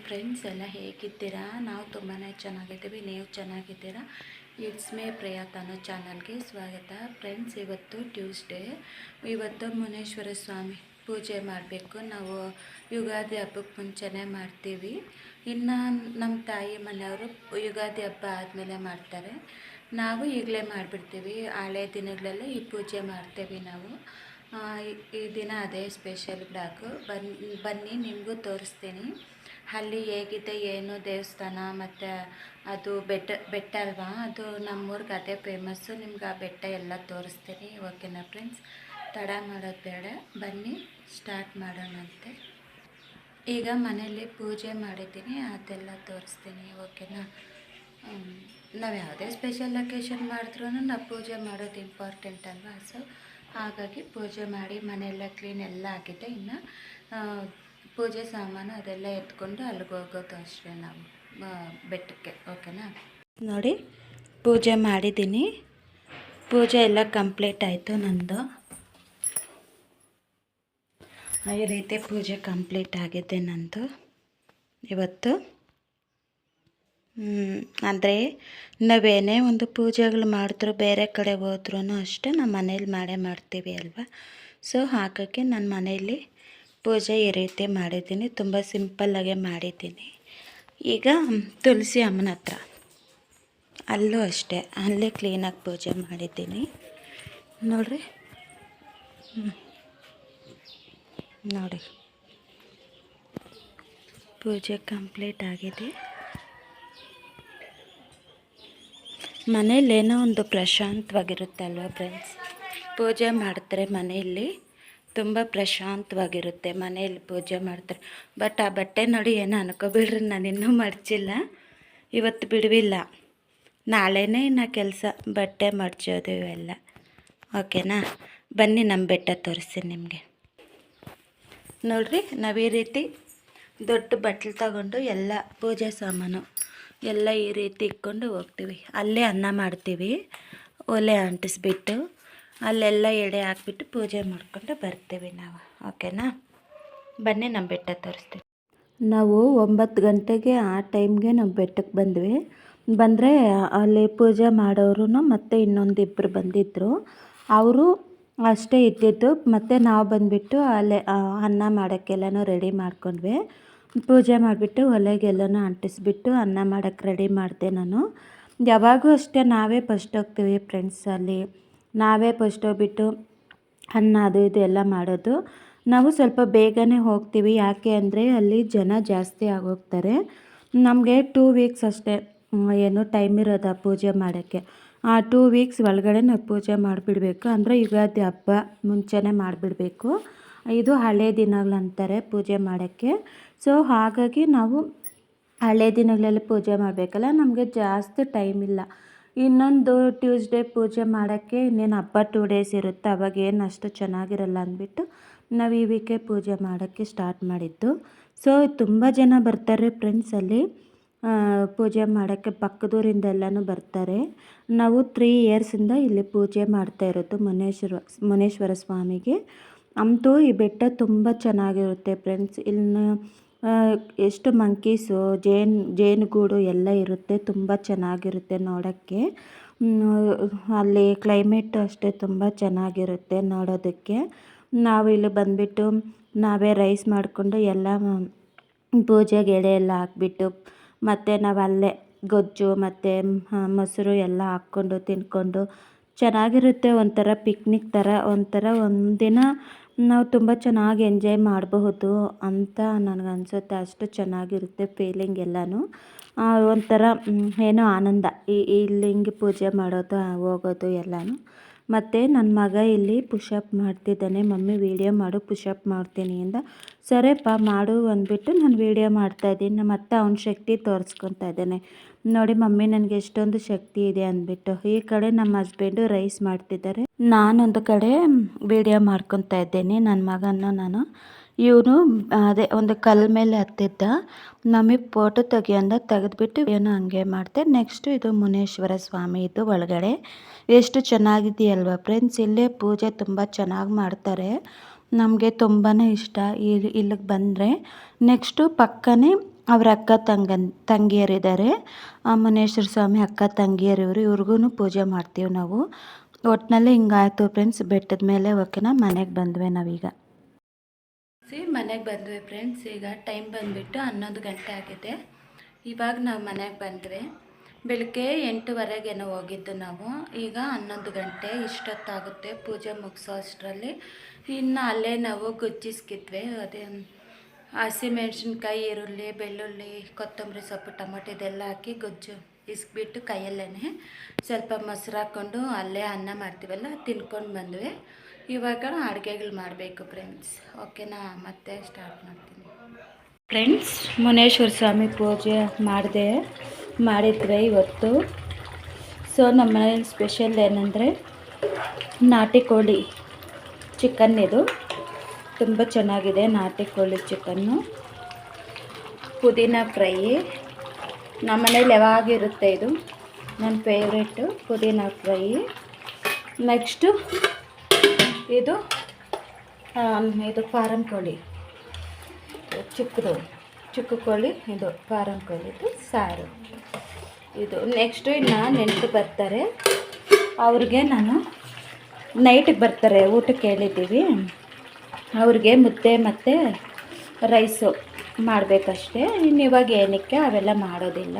Friends ಎಲ್ಲ ಹೇಗಿದ್ದೀರಾ? ನಾವು ತುಂಬಾ ಚೆನ್ನಾಗಿದ್ದೀವಿ. ನೀವು ಚೆನ್ನಾಗಿದ್ದೀರಾ? ಇಟ್ಸ್ ಮೇ ಪ್ರಿಯಾ ತಾನು ಚಾನಲ್ಗೆ ಸ್ವಾಗತ. ಫ್ರೆಂಡ್ಸ್, ಇವತ್ತು ಟ್ಯೂಸ್ಡೇ. ಇವತ್ತು ಮುನೇಶ್ವರ ಸ್ವಾಮಿ ಪೂಜೆ ಮಾಡಬೇಕು. ನಾವು ಯುಗಾದಿ ಹಬ್ಬಕ್ಕೆ ಮುಂಚೆನೇ ಮಾಡ್ತೀವಿ. ಇನ್ನು ನಮ್ಮ ತಾಯಿ ಮನೆಯವರು ಯುಗಾದಿ ಹಬ್ಬ ಆದಮೇಲೆ ಮಾಡ್ತಾರೆ. ನಾವು ಈಗಲೇ ಮಾಡಿಬಿಡ್ತೀವಿ. ಹಳೆ ದಿನಗಳೆಲ್ಲ ಈ ಪೂಜೆ ಮಾಡ್ತೀವಿ ನಾವು. ಈ ದಿನ ಅದೇ ಸ್ಪೆಷಲ್ ಬ್ಲಾಗು. ಬನ್ನಿ ನಿಮಗೂ ತೋರಿಸ್ತೀನಿ ಅಲ್ಲಿ ಹೇಗಿದೆ ಏನು ದೇವಸ್ಥಾನ. ಮತ್ತು ಅದು ಬೆಟ್ಟ ಅಲ್ವಾ, ಅದು ನಮ್ಮೂರಿಗೆ ಅದೇ ಫೇಮಸ್ಸು. ನಿಮ್ಗೆ ಆ ಬೆಟ್ಟ ಎಲ್ಲ ತೋರಿಸ್ತೀನಿ. ಓಕೆನಾ ಫ್ರೆಂಡ್ಸ್? ತಡ ಮಾಡೋದು ಬೇಡ, ಬನ್ನಿ ಸ್ಟಾರ್ಟ್ ಮಾಡೋಣಂತೆ. ಈಗ ಮನೆಯಲ್ಲಿ ಪೂಜೆ ಮಾಡಿದ್ದೀನಿ, ಅದೆಲ್ಲ ತೋರಿಸ್ತೀನಿ. ಓಕೆನಾ? ನಾವು ಯಾವುದೇ ಸ್ಪೆಷಲ್ ಅಕೇಶನ್ ಮಾಡಿದ್ರೂ ನಾವು ಪೂಜೆ ಮಾಡೋದು ಇಂಪಾರ್ಟೆಂಟ್ ಅಲ್ವಾ. ಸೊ ಹಾಗಾಗಿ ಪೂಜೆ ಮಾಡಿ ಮನೆಯೆಲ್ಲ ಕ್ಲೀನ್ ಎಲ್ಲ ಆಗಿದೆ. ಇನ್ನು ಪೂಜೆ ಸಾಮಾನು ಅದೆಲ್ಲ ಎತ್ಕೊಂಡು ಅಲ್ಲಿಗೆ ಹೋಗೋದು ಅಷ್ಟೇ ನಾವು ಬೆಟ್ಟಕ್ಕೆ. ಓಕೆನಾ? ನೋಡಿ, ಪೂಜೆ ಮಾಡಿದ್ದೀನಿ. ಪೂಜೆ ಎಲ್ಲ ಕಂಪ್ಲೀಟ್ ಆಯಿತು ನಂದು. ಈ ರೀತಿ ಪೂಜೆ ಕಂಪ್ಲೀಟ್ ಆಗಿದೆ ನಂದು ಇವತ್ತು. ಅಂದರೆ ನಾವೇನೇ ಒಂದು ಪೂಜೆಗಳು ಮಾಡಿದ್ರು ಬೇರೆ ಕಡೆ ಹೋದ್ರೂ ಅಷ್ಟೇ ನಮ್ಮ ಮನೇಲಿ ಮಾಡೇ ಮಾಡ್ತೀವಿ ಅಲ್ವಾ. ಸೊ ಹಾಗಾಗಿ ನನ್ನ ಮನೆಯಲ್ಲಿ ಪೂಜೆ ಈ ರೀತಿ ಮಾಡಿದ್ದೀನಿ. ತುಂಬ ಸಿಂಪಲ್ಲಾಗೆ ಮಾಡಿದ್ದೀನಿ. ಈಗ ತುಳಸಿ ಅಮ್ಮನ ಹತ್ರ ಅಲ್ಲೂ ಅಷ್ಟೇ, ಅಲ್ಲೇ ಕ್ಲೀನಾಗಿ ಪೂಜೆ ಮಾಡಿದ್ದೀನಿ. ನೋಡಿರಿ, ನೋಡಿ, ಪೂಜೆ ಕಂಪ್ಲೀಟ್ ಆಗಿದೆ. ಮನೇಲೇನೋ ಒಂದು ಪ್ರಶಾಂತವಾಗಿರುತ್ತೆ ಅಲ್ವಾ ಫ್ರೆಂಡ್ಸ್. ಪೂಜೆ ಮಾಡಿದ್ರೆ ಮನೆಯಲ್ಲಿ ತುಂಬ ಪ್ರಶಾಂತವಾಗಿರುತ್ತೆ. ಮನೆಯಲ್ಲಿ ಪೂಜೆ ಮಾಡ್ತಾರೆ. ಬಟ್ ಆ ಬಟ್ಟೆ ನೋಡಿ ಏನೋ ಅನ್ಕೋಬಿಡ್ರಿ, ನಾನು ಇನ್ನೂ ಮಡಚಿಲ್ಲ. ಇವತ್ತು ಬಿಡುವಿಲ್ಲ, ನಾಳೆನೇ ಇನ್ನು ಕೆಲಸ, ಬಟ್ಟೆ ಮಡಚೋದು ಇವೆಲ್ಲ. ಓಕೆನಾ? ಬನ್ನಿ ನಮ್ಮ ಬೆಟ್ಟ ತೋರಿಸ್ತೀನಿ ನಿಮಗೆ. ನೋಡಿರಿ, ನಾವು ಈ ರೀತಿ ದೊಡ್ಡ ಬಟ್ಟಲು ತಗೊಂಡು ಎಲ್ಲ ಪೂಜೆ ಸಾಮಾನು ಎಲ್ಲ ಈ ರೀತಿ ಇಟ್ಕೊಂಡು ಹೋಗ್ತೀವಿ. ಅಲ್ಲೇ ಅನ್ನ ಮಾಡ್ತೀವಿ, ಒಲೆ ಅಂಟಿಸ್ಬಿಟ್ಟು ಅಲ್ಲೆಲ್ಲ ಎಡೆ ಹಾಕ್ಬಿಟ್ಟು ಪೂಜೆ ಮಾಡ್ಕೊಂಡು ಬರ್ತೀವಿ ನಾವು. ಓಕೆನಾ? ಬನ್ನಿ ನಮ್ಮ ಬೆಟ್ಟ ತೋರಿಸ್ತೀವಿ. ನಾವು 9 ಗಂಟೆಗೆ ಆ ಟೈಮ್ಗೆ ನಾವು ಬೆಟ್ಟಕ್ಕೆ ಬಂದ್ವಿ. ಬಂದರೆ ಅಲ್ಲಿ ಪೂಜೆ ಮಾಡೋರು ಮತ್ತು ಇನ್ನೊಂದಿಬ್ಬರು ಬಂದಿದ್ದರು. ಅವರು ಅಷ್ಟೇ ಇದ್ದಿದ್ದು. ಮತ್ತು ನಾವು ಬಂದುಬಿಟ್ಟು ಅಲ್ಲೇ ಅನ್ನ ಮಾಡೋಕ್ಕೆಲ್ಲನೂ ರೆಡಿ ಮಾಡ್ಕೊಂಡ್ವಿ. ಪೂಜೆ ಮಾಡಿಬಿಟ್ಟು ಒಲೆಗೆಲ್ಲನೂ ಅಂಟಿಸ್ಬಿಟ್ಟು ಅನ್ನ ಮಾಡೋಕ್ಕೆ ರೆಡಿ ಮಾಡಿದೆ ನಾನು. ಯಾವಾಗೂ ಅಷ್ಟೇ ನಾವೇ ಫಸ್ಟ್ ಹೋಗ್ತೀವಿ ಫ್ರೆಂಡ್ಸ್. ಅಲ್ಲಿ ನಾವೇ ಫಸ್ಟ್ ಹೋಗ್ಬಿಟ್ಟು ಅನ್ನ ಅದು ಇದು ಎಲ್ಲ ಮಾಡೋದು. ನಾವು ಸ್ವಲ್ಪ ಬೇಗನೆ ಹೋಗ್ತೀವಿ. ಯಾಕೆ ಅಂದರೆ ಅಲ್ಲಿ ಜನ ಜಾಸ್ತಿ ಆಗೋಗ್ತಾರೆ. ನಮಗೆ 2 ವೀಕ್ಸ್ ಅಷ್ಟೇ ಏನು ಟೈಮ್ ಇರೋದು ಪೂಜೆ ಮಾಡೋಕ್ಕೆ. ಆ 2 ವೀಕ್ಸ್ ಒಳಗಡೆ ನಾವು ಪೂಜೆ ಮಾಡಿಬಿಡ್ಬೇಕು. ಅಂದರೆ ಯುಗಾದಿ ಹಬ್ಬ ಮುಂಚೆನೇ ಮಾಡಿಬಿಡ್ಬೇಕು. ಇದು ಹಳೆ ದಿನಗಳಂತಾರೆ ಪೂಜೆ ಮಾಡೋಕ್ಕೆ. ಸೊ ಹಾಗಾಗಿ ನಾವು ಹಳೆ ದಿನಗಳಲ್ಲಿ ಪೂಜೆ ಮಾಡಬೇಕಲ್ಲ, ನಮಗೆ ಜಾಸ್ತಿ ಟೈಮ್ ಇಲ್ಲ. ಇನ್ನೊಂದು ಟ್ಯೂಸ್ಡೇ ಪೂಜೆ ಮಾಡೋಕ್ಕೆ ಇನ್ನೇನು ಹಬ್ಬ 2 ಡೇಸ್ ಇರುತ್ತೆ. ಅವಾಗೇನು ಅಷ್ಟು ಚೆನ್ನಾಗಿರಲ್ಲ ಅಂದ್ಬಿಟ್ಟು ನಾವು ಈ ವೀಕೆ ಪೂಜೆ ಮಾಡೋಕ್ಕೆ ಸ್ಟಾರ್ಟ್ ಮಾಡಿದ್ದು. ಸೊ ತುಂಬ ಜನ ಬರ್ತಾರೆ ಫ್ರೆಂಡ್ಸ್ ಅಲ್ಲಿ ಪೂಜೆ ಮಾಡೋಕ್ಕೆ. ಪಕ್ಕದೂರಿಂದೆಲ್ಲನೂ ಬರ್ತಾರೆ. ನಾವು 3 ಇಯರ್ಸಿಂದ ಇಲ್ಲಿ ಪೂಜೆ ಮಾಡ್ತಾ ಇರೋದು ಮುನೇಶ್ವರ ಸ್ವಾಮಿಗೆ. ಅಂತೂ ಈ ಬೆಟ್ಟ ತುಂಬ ಚೆನ್ನಾಗಿರುತ್ತೆ ಫ್ರೆಂಡ್ಸ್. ಇನ್ನು ಎಷ್ಟು ಮಂಕೀಸು, ಜೇನುಗೂಡು ಎಲ್ಲ ಇರುತ್ತೆ. ತುಂಬ ಚೆನ್ನಾಗಿರುತ್ತೆ ನೋಡೋಕ್ಕೆ. ಅಲ್ಲಿ ಕ್ಲೈಮೇಟು ಅಷ್ಟೇ ತುಂಬ ಚೆನ್ನಾಗಿರುತ್ತೆ ನೋಡೋದಕ್ಕೆ. ನಾವು ಇಲ್ಲಿ ಬಂದುಬಿಟ್ಟು ನಾವೇ ರೈಸ್ ಮಾಡಿಕೊಂಡು ಎಲ್ಲ ಪೂಜೆಗೆ ಎಡೆ ಎಲ್ಲ ಹಾಕ್ಬಿಟ್ಟು, ಮತ್ತು ನಾವು ಅಲ್ಲೇ ಗೊಜ್ಜು ಮತ್ತು ಮೊಸರು ಎಲ್ಲ ಹಾಕ್ಕೊಂಡು ತಿಂದ್ಕೊಂಡು ಚೆನ್ನಾಗಿರುತ್ತೆ. ಒಂಥರ ಪಿಕ್ನಿಕ್ ಥರ, ಒಂಥರ ಒಂದಿನ ನಾವು ತುಂಬ ಚೆನ್ನಾಗಿ ಎಂಜಾಯ್ ಮಾಡಬಹುದು ಅಂತ ನನಗನ್ಸುತ್ತೆ. ಅಷ್ಟು ಚೆನ್ನಾಗಿರುತ್ತೆ ಫೀಲಿಂಗ್ ಎಲ್ಲನೂ. ಒಂಥರ ಏನೋ ಆನಂದ ಇಲ್ಲಿ ಹಿಂಗೆ ಪೂಜೆ ಮಾಡೋದು ಹೋಗೋದು ಎಲ್ಲನೂ. ಮತ್ತು ನನ್ನ ಮಗ ಇಲ್ಲಿ ಪುಷಪ್ ಮಾಡ್ತಿದ್ದಾನೆ. ಮಮ್ಮಿ ವೀಡಿಯೋ ಮಾಡು, ಪುಷಪ್ ಮಾಡ್ತೀನಿ ಅಂದ. ಸರಿಪ್ಪ ಮಾಡು ಅಂದ್ಬಿಟ್ಟು ನಾನು ವೀಡಿಯೋ ಮಾಡ್ತಾಯಿದ್ದೀನಿ. ಮತ್ತು ಅವನ ಶಕ್ತಿ ತೋರಿಸ್ಕೊತಾ ಇದ್ದಾನೆ. ನೋಡಿ ಮಮ್ಮಿ ನನಗೆ ಎಷ್ಟೊಂದು ಶಕ್ತಿ ಇದೆ ಅಂದ್ಬಿಟ್ಟು. ಈ ಕಡೆ ನಮ್ಮ ಹಸ್ಬೆಂಡು ರೈಸ್ ಮಾಡ್ತಿದ್ದಾರೆ, ನಾನೊಂದು ಕಡೆ ವೀಡಿಯೋ ಮಾಡ್ಕೊತಾ ಇದ್ದೇನೆ ನನ್ನ ಮಗನ ನಾನು. ಇವನು ಅದೇ ಒಂದು ಕಲ್ಲ ಮೇಲೆ ಹತ್ತಿದ್ದ. ಮಮ್ಮಿ ಫೋಟೋ ತೆಗಿಯಂದ, ತೆಗೆದ್ಬಿಟ್ಟು ಏನೋ ಹಂಗೆ ಮಾಡಿದೆ. ನೆಕ್ಸ್ಟು ಇದು ಮುನೇಶ್ವರ ಸ್ವಾಮಿ ಇದು ಒಳಗಡೆ. ಎಷ್ಟು ಚೆನ್ನಾಗಿದೆಯಲ್ವ ಫ್ರೆಂಡ್ಸ್. ಇಲ್ಲೇ ಪೂಜೆ ತುಂಬ ಚೆನ್ನಾಗಿ ಮಾಡ್ತಾರೆ. ನಮಗೆ ತುಂಬಾ ಇಷ್ಟ ಇಲ್ಲಿಗೆ ಬಂದರೆ. ನೆಕ್ಸ್ಟು ಪಕ್ಕನೇ ಅವ್ರ ಅಕ್ಕ ತಂಗಿಯರಿದ್ದಾರೆ. ಮುನೇಶ್ವರ ಸ್ವಾಮಿ ಅಕ್ಕ ತಂಗಿಯರು ಇವ್ರಿಗೂ ಪೂಜೆ ಮಾಡ್ತೀವಿ ನಾವು. ಒಟ್ಟಿನಲ್ಲಿ ಹಿಂಗಾಯ್ತು ಫ್ರೆಂಡ್ಸ್. ಬೆಟ್ಟದ ಮೇಲೆ ಓಕೆನಾ, ಮನೆಗೆ ಬಂದ್ವಿ ನಾವೀಗ. ಮನೆಗೆ ಬಂದ್ವಿ ಫ್ರೆಂಡ್ಸ್. ಈಗ ಟೈಮ್ ಬಂದುಬಿಟ್ಟು 11 ಗಂಟೆ ಆಗಿದೆ. ಇವಾಗ ನಾವು ಮನೆಗೆ ಬಂದ್ವಿ. ಬೆಳಗ್ಗೆ 8:15 ಹೋಗಿದ್ದು ನಾವು. ಈಗ 11 ಗಂಟೆ ಇಷ್ಟೊತ್ತಾಗುತ್ತೆ ಪೂಜೆ ಮುಗಿಸೋ ಅಷ್ಟರಲ್ಲಿ. ಇನ್ನು ಅಲ್ಲೇ ನಾವು ಗೊಜ್ಜಿಸ್ಕಿದ್ವಿ. ಅದೇ ಹಸಿಮೆಣ್ಸಿನ್ಕಾಯಿ, ಈರುಳ್ಳಿ, ಬೆಳ್ಳುಳ್ಳಿ, ಕೊತ್ತಂಬರಿ ಸೊಪ್ಪು, ಟೊಮೊಟೊ ಇದೆಲ್ಲ ಹಾಕಿ ಗೊಜ್ಜು ಇಸ್ಬಿಟ್ಟು ಕೈಯಲ್ಲೇ ಸ್ವಲ್ಪ ಮೊಸರು ಹಾಕ್ಕೊಂಡು ಅಲ್ಲೇ ಅನ್ನ ಮಾಡ್ತೀವಲ್ಲ ತಿನ್ಕೊಂಡು ಬಂದ್ವಿ. ಇವಾಗ ಅಡುಗೆಗಳು ಮಾಡಬೇಕು ಫ್ರೆಂಡ್ಸ್. ಓಕೆನಾ, ಮತ್ತೆ ಸ್ಟಾರ್ಟ್ ಮಾಡ್ತೀನಿ ಫ್ರೆಂಡ್ಸ್. ಮುನೇಶ್ವರ ಸ್ವಾಮಿ ಪೂಜೆ ಮಾಡಿದ್ರೆ ಇವತ್ತು. ಸೊ ನಮ್ಮ ಮನೇಲಿ ಸ್ಪೆಷಲ್ ಏನಂದರೆ ನಾಟಿ ಕೋಳಿ ಚಿಕನ್. ಇದು ತುಂಬ ಚೆನ್ನಾಗಿದೆ ನಾಟಿ ಕೋಳಿ ಚಿಕನ್ನು. ಪುದೀನ ಫ್ರೈ ನಮ್ಮ ಮನೇಲಿ ಯಾವಾಗಿರುತ್ತೆ. ಇದು ನನ್ನ ಫೇವ್ರೇಟು ಪುದೀನ ಫ್ರೈ. ನೆಕ್ಸ್ಟು ಇದು ಫಾರಂ ಕೋಳಿ, ಚಿಕ್ಕ ಕೋಳಿ, ಇದು ಫಾರಂ ಕೋಳಿದು ಸಾರು ಇದು. ನೆಕ್ಸ್ಟು ಇನ್ನು ನೆಂಟರು ಬರ್ತಾರೆ. ಅವ್ರಿಗೆ ನಾನು ನೈಟಿಗೆ ಬರ್ತಾರೆ, ಊಟಕ್ಕೆ ಹೇಳಿದ್ದೀವಿ. ಅವ್ರಿಗೆ ಮುದ್ದೆ ಮತ್ತು ರೈಸು ಮಾಡಬೇಕಷ್ಟೇ. ಇನ್ನು ಇವಾಗ ಏನಕ್ಕೆ ಅವೆಲ್ಲ ಮಾಡೋದಿಲ್ಲ.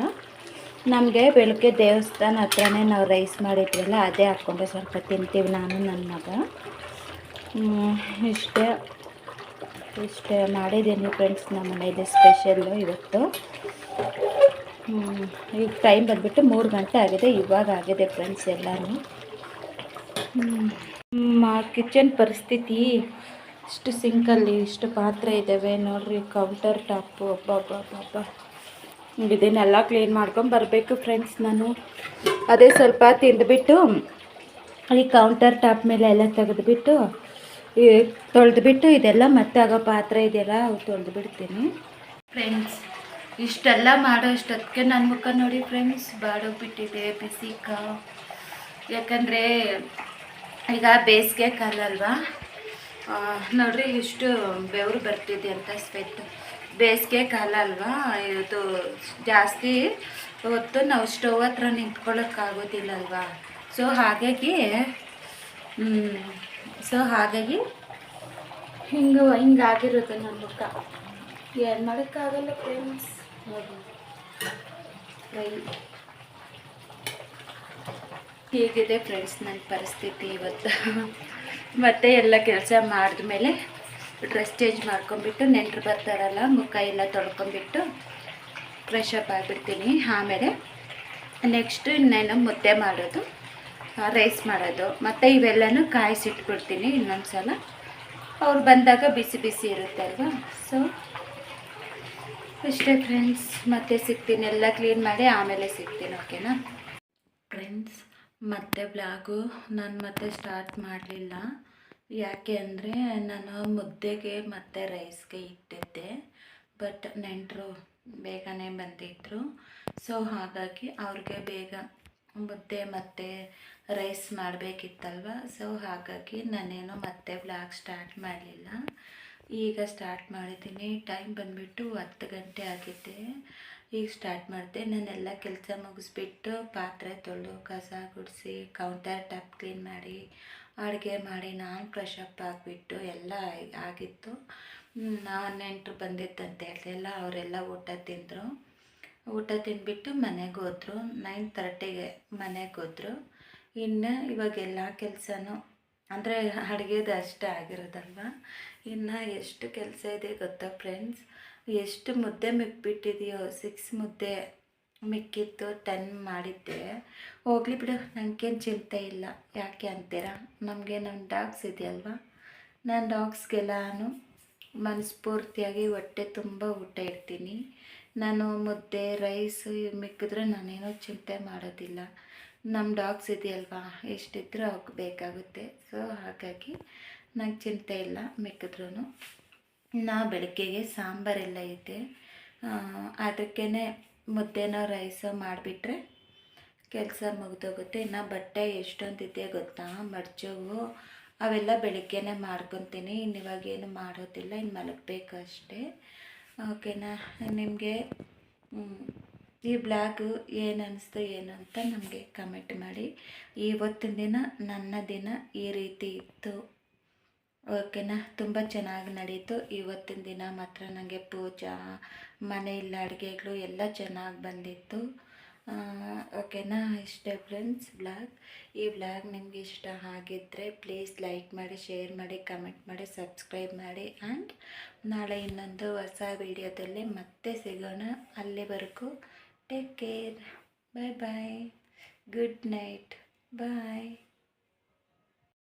ನಮಗೆ ಬೆಳಗ್ಗೆ ದೇವಸ್ಥಾನ ಹತ್ರನೇ ನಾವು ರೈಸ್ ಮಾಡಿದ್ವಲ್ಲ, ಅದೇ ಹಾಕ್ಕೊಂಡು ಸ್ವಲ್ಪ ತಿಂತೀವಿ ನಾನು ನನ್ನ ಮಗ. ಇಷ್ಟೇ ಮಾಡಿದ್ದೀನಿ ಫ್ರೆಂಡ್ಸ್. ನಮ್ಮ ಮನೇಲಿ ಸ್ಪೆಷಲ್ಲು ಇವತ್ತು. ಈಗ ಟೈಮ್ ಬಂದುಬಿಟ್ಟು 3 ಗಂಟೆ ಆಗಿದೆ. ಇವಾಗ ಆಗಿದೆ ಫ್ರೆಂಡ್ಸ್ ಎಲ್ಲನೂ. ಕಿಚನ್ ಪರಿಸ್ಥಿತಿ ಇಷ್ಟು ಸಿಂಕಲ್ಲಿ ಇಷ್ಟು ಪಾತ್ರೆ ಇದ್ದಾವೆ ನೋಡ್ರಿ. ಕೌಂಟರ್ ಟಾಪು ಅಬ್ಬಬ್ಬಬ್ಬ ಇದನ್ನೆಲ್ಲ ಕ್ಲೀನ್ ಮಾಡ್ಕೊಂಡು ಬರಬೇಕು ಫ್ರೆಂಡ್ಸ್ ನಾನು. ಅದೇ ಸ್ವಲ್ಪ ತಿಂದುಬಿಟ್ಟು ಈ ಕೌಂಟರ್ ಟಾಪ್ ಮೇಲೆ ಎಲ್ಲ ತೆಗೆದುಬಿಟ್ಟು ತೊಳೆದುಬಿಟ್ಟು ಇದೆಲ್ಲ ಮತ್ತೆ ಆಗೋ ಪಾತ್ರೆ ಇದೆಯಲ್ಲ ಅವು ತೊಳೆದು ಬಿಡ್ತೀನಿ ಫ್ರೆಂಡ್ಸ್. ಇಷ್ಟೆಲ್ಲ ಮಾಡೋ ಇಷ್ಟೊತ್ತಿಗೆ ನನ್ನ ಮುಖ ನೋಡಿ ಫ್ರೆಂಡ್ಸ್ ಬಾಡೋಗ್ಬಿಟ್ಟಿದೆ ಬಿಸಿಕ. ಯಾಕಂದರೆ ಈಗ ಬೇಸಿಗೆ ಕಾಲ ಅಲ್ವಾ, ನೋಡ್ರಿ ಇಷ್ಟು ಬೆವರು ಬರ್ತಿದೆ ಅಂತ ಸ್ವೆಟ್. ಬೇಸಿಗೆ ಕಾಲ ಅಲ್ವಾ, ಇದು ಜಾಸ್ತಿ ಹೊತ್ತು ನಾವು ಸ್ಟವ್ ಹತ್ರ ನಿಂತ್ಕೊಳ್ಳೋಕ್ಕಾಗೋದಿಲ್ಲ ಅಲ್ವಾ. ಸೊ ಹಾಗಾಗಿ ಹಿಂಗಾಗಿರುತ್ತೆ ನನ್ನ ಮುಖ. ಏನು ಮಾಡೋಕ್ಕಾಗಲ್ಲ ಫ್ರೆಂಡ್ಸ್. ನೋಡಿ ಹೀಗಿದೆ ಫ್ರೆಂಡ್ಸ್ ನನ್ನ ಪರಿಸ್ಥಿತಿ ಇವತ್ತು. ಮತ್ತು ಎಲ್ಲ ಕೆಲಸ ಮಾಡಿದ್ಮೇಲೆ ಡ್ರೆಸ್ ಚೇಂಜ್ ಮಾಡ್ಕೊಂಬಿಟ್ಟು ನೆಂಟರು ಬರ್ತಾರಲ್ಲ, ಮುಖ ಎಲ್ಲ ತೊಳ್ಕೊಂಬಿಟ್ಟು ಫ್ರೆಶ್ ಅಪ್ ಆಗಿಬಿಡ್ತೀನಿ. ಆಮೇಲೆ ನೆಕ್ಸ್ಟು ಇನ್ನೇನು ಮುದ್ದೆ ಮಾಡೋದು, ರೈಸ್ ಮಾಡೋದು, ಮತ್ತು ಇವೆಲ್ಲನೂ ಕಾಯಿಸಿಟ್ಬಿಡ್ತೀನಿ ಇನ್ನೊಂದು ಸಲ. ಅವ್ರು ಬಂದಾಗ ಬಿಸಿ ಬಿಸಿ ಇರುತ್ತೆ ಅಲ್ವಾ. ಸೊ ಇಷ್ಟೇ ಫ್ರೆಂಡ್ಸ್. ಮತ್ತೆ ಸಿಗ್ತೀನಿ, ಎಲ್ಲ ಕ್ಲೀನ್ ಮಾಡಿ ಆಮೇಲೆ ಸಿಗ್ತೀನಿ. ಓಕೆನಾ ಫ್ರೆಂಡ್ಸ್. ಮತ್ತೆ ಬ್ಲಾಗು ನಾನು ಮತ್ತೆ ಸ್ಟಾರ್ಟ್ ಮಾಡಲಿಲ್ಲ. ಯಾಕೆ ಅಂದರೆ ನಾನು ಮುದ್ದೆಗೆ ಮತ್ತು ರೈಸ್ಗೆ ಇಟ್ಟಿದ್ದೆ. ಬಟ್ ನೆಂಟರು ಬೇಗನೆ ಬಂದಿದ್ದರು. ಸೊ ಹಾಗಾಗಿ ಅವ್ರಿಗೆ ಬೇಗ ಮುದ್ದೆ ಮತ್ತು ರೈಸ್ ಮಾಡಬೇಕಿತ್ತಲ್ವ. ಸೊ ಹಾಗಾಗಿ ನಾನೇನು ಮತ್ತೆ ಬ್ಲಾಗ್ ಸ್ಟಾರ್ಟ್ ಮಾಡಲಿಲ್ಲ. ಈಗ ಸ್ಟಾರ್ಟ್ ಮಾಡಿದ್ದೀನಿ. ಟೈಮ್ ಬಂದುಬಿಟ್ಟು 10 ಗಂಟೆ ಆಗಿದೆ. ಈಗ ಸ್ಟಾರ್ಟ್ ಮಾಡಿದೆ. ನಾನೆಲ್ಲ ಕೆಲಸ ಮುಗಿಸ್ಬಿಟ್ಟು ಪಾತ್ರೆ ತೊಳೆದು ಕಸ ಗುಡಿಸಿ ಕೌಂಟರ್ ಟಾಪ್ ಕ್ಲೀನ್ ಮಾಡಿ ಅಡುಗೆ ಮಾಡಿ ನಾನು ಫ್ರೆಶ್ ಅಪ್ ಆಗಿಬಿಟ್ಟು ಎಲ್ಲ ಆಗಿತ್ತು. ನಾನು ನೆಂಟರು ಬಂದಿದ್ದಂತ ಹೇಳಿದೆಲ್ಲ, ಅವರೆಲ್ಲ ಊಟ ತಿಂದರು. ಊಟ ತಿಂದುಬಿಟ್ಟು ಮನೆಗೆ ಹೋದರು. 9:30ಗೆ ಮನೆಗೆ ಹೋದರು. ಇನ್ನು ಇವಾಗೆಲ್ಲ ಕೆಲಸನೂ ಅಂದರೆ ಅಡುಗೆದು ಅಷ್ಟೇ ಆಗಿರೋದಲ್ವ. ಇನ್ನು ಎಷ್ಟು ಕೆಲಸ ಇದೆ ಗೊತ್ತಾ ಫ್ರೆಂಡ್ಸ್. ಎಷ್ಟು ಮುದ್ದೆ ಮಿಕ್ಬಿಟ್ಟಿದೆಯೋ, 6 ಮುದ್ದೆ ಮಿಕ್ಕಿತ್ತು, 10 ಮಾಡಿದ್ದೆ. ಹೋಗ್ಲಿ ಬಿಡು, ನನಗೇನು ಚಿಂತೆ ಇಲ್ಲ. ಯಾಕೆ ಅಂತೀರಾ, ನಮಗೆ ನಮ್ಮ ಡಾಗ್ಸ್ ಇದೆಯಲ್ವ, ನಾನು ಡಾಗ್ಸ್ಗೆಲ್ಲಾನು ಮನಸ್ಫೂರ್ತಿಯಾಗಿ ಹೊಟ್ಟೆ ತುಂಬ ಊಟ ಇಡ್ತೀನಿ. ನಾನು ಮುದ್ದೆ ರೈಸು ಮಿಕ್ಕಿದ್ರೆ ನಾನೇನೋ ಚಿಂತೆ ಮಾಡೋದಿಲ್ಲ. ನಮ್ಮ ಡಾಗ್ಸ್ ಇದೆಯಲ್ವಾ, ಎಷ್ಟಿದ್ರೂ ಅವಕ್ಕೆ ಬೇಕಾಗುತ್ತೆ. ಸೊ ಹಾಗಾಗಿ ನಂಗೆ ಚಿಂತೆ ಇಲ್ಲ ಮಿಕ್ಕಿದ್ರೂ. ನಾ ಬೆಳಗ್ಗೆಗೆ ಸಾಂಬಾರೆಲ್ಲ ಇದೆ, ಅದಕ್ಕೇ ಮುದ್ದೆನೋ ರೈಸೋ ಮಾಡಿಬಿಟ್ರೆ ಕೆಲಸ ಮುಗಿದೋಗುತ್ತೆ. ಇನ್ನು ಬಟ್ಟೆ ಎಷ್ಟೊಂದಿದೆ ಗೊತ್ತಾ, ಮಡ್ಚೋವು, ಅವೆಲ್ಲ ಬೆಳಗ್ಗೆನೇ ಮಾಡ್ಕೊತೀನಿ. ಇನ್ನು ಇವಾಗೇನು ಮಾಡೋದಿಲ್ಲ, ಇನ್ನು ಮಲಗಬೇಕು ಅಷ್ಟೇ. ಓಕೆನಾ. ನಿಮಗೆ ಈ ಬ್ಲಾಗು ಏನು ಅನ್ನಿಸ್ತು ಏನು ಅಂತ ನಮಗೆ ಕಮೆಂಟ್ ಮಾಡಿ. ಇವತ್ತಿನ ದಿನ ನನ್ನ ದಿನ ಈ ರೀತಿ ಇತ್ತು. ಓಕೆನಾ. ತುಂಬ ಚೆನ್ನಾಗಿ ನಡೀತು ಇವತ್ತಿನ ದಿನ ಮಾತ್ರ. ನನಗೆ ಪೂಜಾ, ಮನೆಯಲ್ಲಿ ಅಡುಗೆಗಳು ಎಲ್ಲ ಚೆನ್ನಾಗಿ ಬಂದಿತ್ತು. ಓಕೆನಾ. ಇಷ್ಟೇ ಫ್ರೆಂಡ್ಸ್ ಬ್ಲಾಗ್. ಈ ಬ್ಲಾಗ್ ನಿಮಗೆ ಇಷ್ಟ ಆಗಿದ್ದರೆ ಪ್ಲೀಸ್ ಲೈಕ್ ಮಾಡಿ, ಶೇರ್ ಮಾಡಿ, ಕಮೆಂಟ್ ಮಾಡಿ, ಸಬ್ಸ್ಕ್ರೈಬ್ ಮಾಡಿ. ಆ್ಯಂಡ್ ನಾಳೆ ಇನ್ನೊಂದು ಹೊಸ ವಿಡಿಯೋದಲ್ಲಿ ಮತ್ತೆ ಸಿಗೋಣ. ಅಲ್ಲಿವರೆಗೂ take care. Bye bye. Good night. ಬಾಯ್.